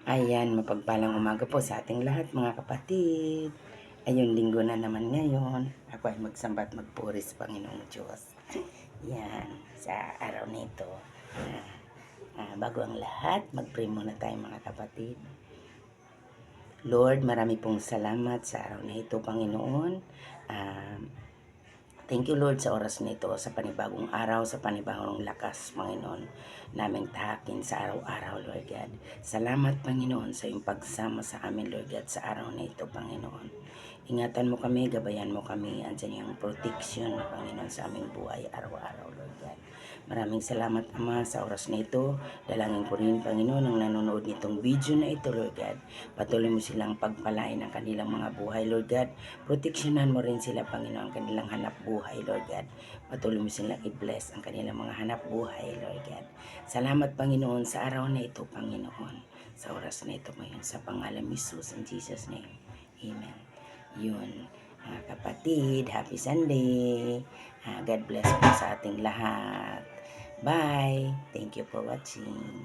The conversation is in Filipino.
Ayan, mapagpalang umaga po sa ating lahat mga kapatid. Ayun, linggo na naman ngayon. Ako ay magsamba at magpuri sa Panginoong Diyos. Yan, sa araw nito. Bago ang lahat, mag-pray muna tayo mga kapatid. Lord, marami pong salamat sa araw na ito, Panginoon. Thank you, Lord, sa oras nito, sa panibagong araw, sa panibagong lakas, Panginoon, naming tahakin sa araw-araw, Lord God. Salamat, Panginoon, sa iyong pagsama sa amin, Lord God, sa araw na ito, Panginoon. Ingatan mo kami, gabayan mo kami, andyan yung protection, Panginoon, sa aming buhay, araw-araw, Lord God. Maraming salamat, Ama, sa oras na ito. Dalangin ko rin, Panginoon, ang nanonood nitong video na ito, Lord God. Patuloy mo silang pagpalain ang kanilang mga buhay, Lord God. Proteksyonan mo rin sila, Panginoon, ang kanilang hanap buhay, Lord God. Patuloy mo silang i-bless ang kanilang mga hanap buhay, Lord God. Salamat, Panginoon, sa araw na ito, Panginoon. Sa oras na ito, Panginoon, sa pangalan ni Jesus, in Jesus' name. Amen. Yun. Kapatid, happy Sunday. God bless po sa ating lahat. Bye. Thank you for watching.